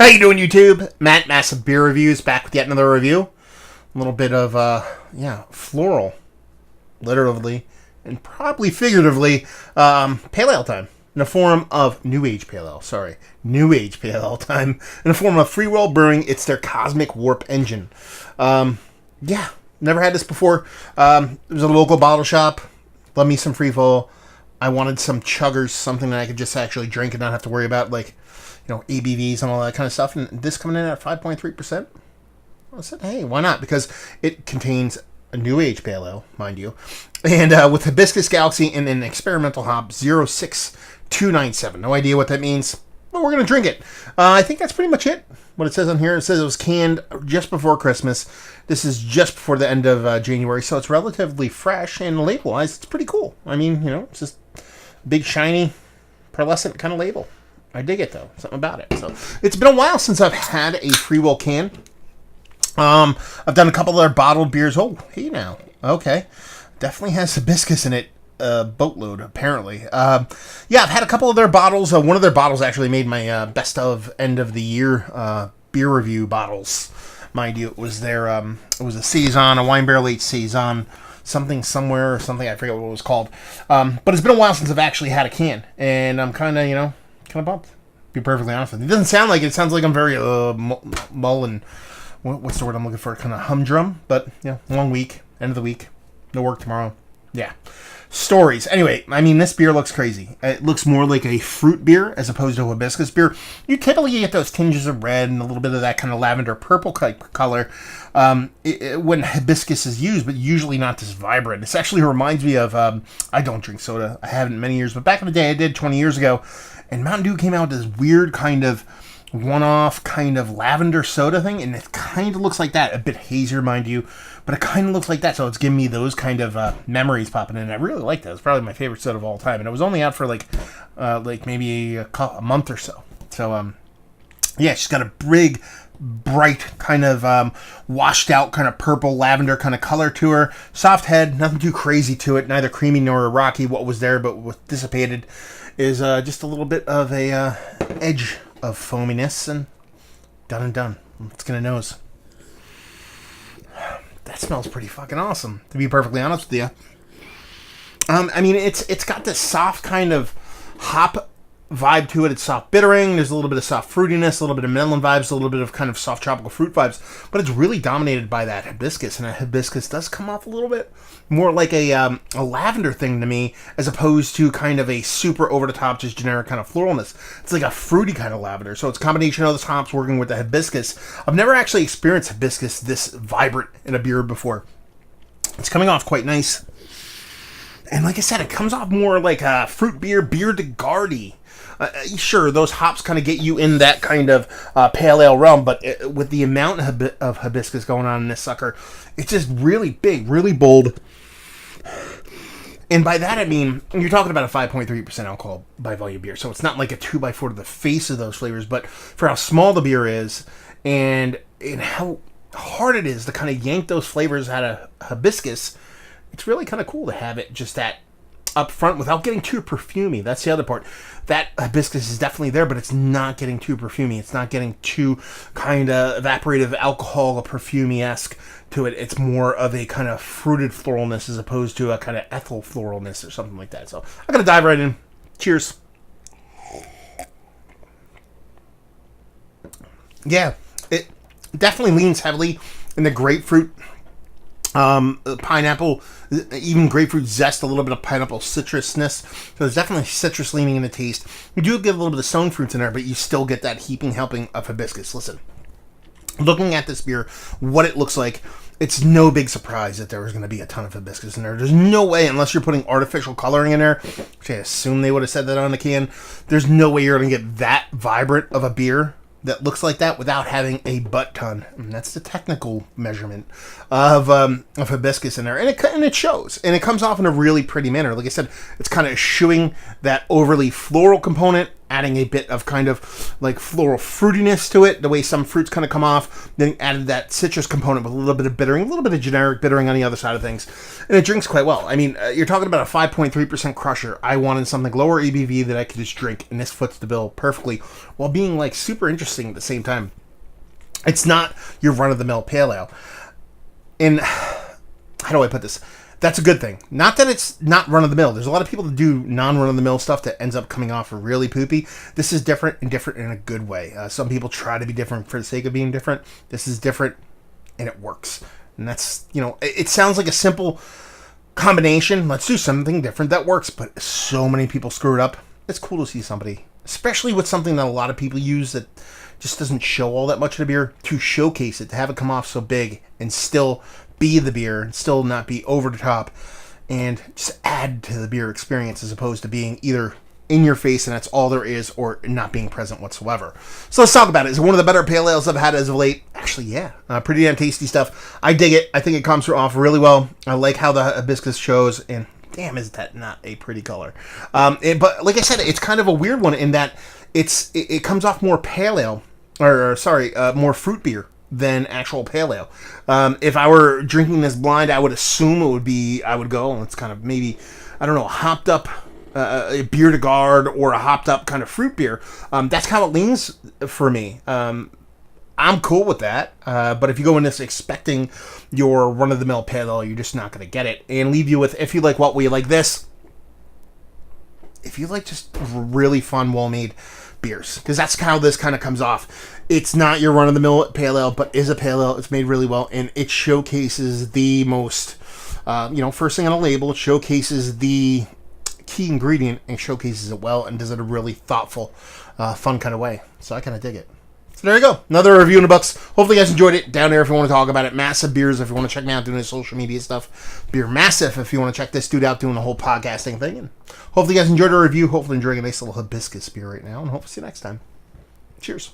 How you doing, YouTube? Matt, Massive Beer Reviews, back with yet another review. A little bit of, floral, literally, and probably figuratively, pale ale time. In the form of New Age Pale Ale, New Age Pale Ale time. In the form of Free Will Brewing, it's their Cosmic Warp engine. Never had this before. It was a local bottle shop. Love me some Free Will. I wanted some chuggers, something that I could just actually drink and not have to worry about, ABVs and all that kind of stuff. And this coming in at 5.3%. I said, hey, why not? Because it contains a New Age Pale Ale, mind you. And with Hibiscus Galaxy and an experimental hop, 06297. No idea what that means, but we're going to drink it. I think that's pretty much it. What it says on here, it says it was canned just before Christmas. This is just before the end of January, so it's relatively fresh, and label-wise, it's pretty cool. I mean, it's just a big, shiny, pearlescent kind of label. I dig it, though. Something about it. So it's been a while since I've had a Free Will can. I've done a couple of their bottled beers. Oh, hey now. Okay. Definitely has hibiscus in it. Boatload, apparently. I've had a couple of their bottles. One of their bottles actually made my best of end of the year beer review bottles. Mind you, it was their it was a Saison, a wine barrel aged Saison, something somewhere or something. I forget what it was called. But it's been a while since I've actually had a can, and I'm kind of bumped. To be perfectly honest with you, it doesn't sound like it. It sounds like I'm very mull and what's the word I'm looking for? Kind of humdrum. But long week, end of the week, no work tomorrow. Yeah. Stories. Anyway, I mean, this beer looks crazy. It looks more like a fruit beer as opposed to a hibiscus beer. You typically get those tinges of red and a little bit of that kind of lavender purple type color when hibiscus is used, but usually not this vibrant. This actually reminds me of, I don't drink soda. I haven't in many years, but back in the day I did 20 years ago, and Mountain Dew came out with this weird kind of one-off kind of lavender soda thing, and it kind of looks like that. A bit hazier, mind you, but it kind of looks like that, so it's giving me those kind of memories popping in. I really like that. It's probably my favorite soda of all time, and it was only out for maybe a month or so. So, she's got a big, bright, kind of washed out, kind of purple lavender kind of color to her. Soft head, nothing too crazy to it, neither creamy nor rocky. What was there but was dissipated is just a little bit of a edge of foaminess, and done and done. Let's get a nose. That smells pretty fucking awesome, to be perfectly honest with you. It's got this soft kind of hop vibe to it. It's soft bittering. There's a little bit of soft fruitiness, a little bit of melon vibes, a little bit of kind of soft tropical fruit vibes, but it's really dominated by that hibiscus, and that hibiscus does come off a little bit more like a lavender thing to me, as opposed to kind of a super over-the-top, just generic kind of floralness. It's like a fruity kind of lavender, so it's a combination of those hops working with the hibiscus. I've never actually experienced hibiscus this vibrant in a beer before. It's coming off quite nice, and like I said, it comes off more like a fruit beer de garde. Sure, those hops kind of get you in that kind of pale ale realm, but with the amount of hibiscus going on in this sucker, it's just really big, really bold. And by that I mean, you're talking about a 5.3% alcohol by volume beer, so it's not like a 2x4 to the face of those flavors, but for how small the beer is, and how hard it is to kind of yank those flavors out of hibiscus, it's really kind of cool to have it just that up front without getting too perfumey. That's the other part. That hibiscus is definitely there, but it's not getting too perfumey. It's not getting too kind of evaporative alcohol or perfumey-esque to it. It's more of a kind of fruited floralness as opposed to a kind of ethyl floralness or something like that. So I'm going to dive right in. Cheers. Yeah, it definitely leans heavily in the grapefruit, pineapple, even grapefruit zest, a little bit of pineapple citrusness. So there's definitely citrus leaning in the taste. You do get a little bit of stone fruits in there, but you still get that heaping helping of hibiscus. Listen, looking at this beer, what it looks like, it's no big surprise that there was going to be a ton of hibiscus in there. There's no way, unless you're putting artificial coloring in there, which I assume they would have said that on the can, there's no way you're going to get that vibrant of a beer that looks like that without having a butt ton. And that's the technical measurement of hibiscus in there. And it shows. And it comes off in a really pretty manner. Like I said, it's kind of eschewing that overly floral component adding a bit of kind of like floral fruitiness to it, the way some fruits kind of come off, then added that citrus component with a little bit of bittering, a little bit of generic bittering on the other side of things, and it drinks quite well. I mean, you're talking about a 5.3% crusher. I wanted something lower ABV that I could just drink, and this foots the bill perfectly while being like super interesting at the same time. It's not your run-of-the-mill pale ale. And how do I put this? That's a good thing. Not that it's not run-of-the-mill. There's a lot of people that do non-run-of-the-mill stuff that ends up coming off really poopy. This is different, and different in a good way. Some people try to be different for the sake of being different. This is different, and it works. And that's, it sounds like a simple combination. Let's do something different that works, but so many people screw it up. It's cool to see somebody, especially with something that a lot of people use that just doesn't show all that much of the beer, to showcase it, to have it come off so big and still be the beer and still not be over the top, and just add to the beer experience as opposed to being either in your face and that's all there is, or not being present whatsoever. So let's talk about it. Is it one of the better pale ales I've had as of late? Actually, yeah. Pretty damn tasty stuff. I dig it. I think it comes off really well. I like how the hibiscus shows, and damn, is that not a pretty color. But like I said, it's kind of a weird one in that it comes off more pale ale, more fruit beer than actual pale ale. If I were drinking this blind, I would assume I would go, it's kind of maybe, I don't know, a hopped up a beer de garde or a hopped up kind of fruit beer. That's how it leans for me. I'm cool with that. But if you go in this expecting your run-of-the-mill pale ale, you're just not going to get it. And leave you with, if you like what we like this, if you like just really fun, well-made beers, because that's how this kind of comes off. It's not your run-of-the-mill pale ale, but is a pale ale. It's made really well, and it showcases the most, first thing on a label. It showcases the key ingredient and showcases it well, and does it in a really thoughtful, fun kind of way. So I kind of dig it. So there you go. Another review in the books. Hopefully you guys enjoyed it. Down there if you want to talk about it. Massive Beers if you want to check me out doing the social media stuff. Beer Massive if you want to check this dude out doing the whole podcasting thing. And hopefully you guys enjoyed our review. Hopefully enjoying a nice little hibiscus beer right now. And hopefully see you next time. Cheers.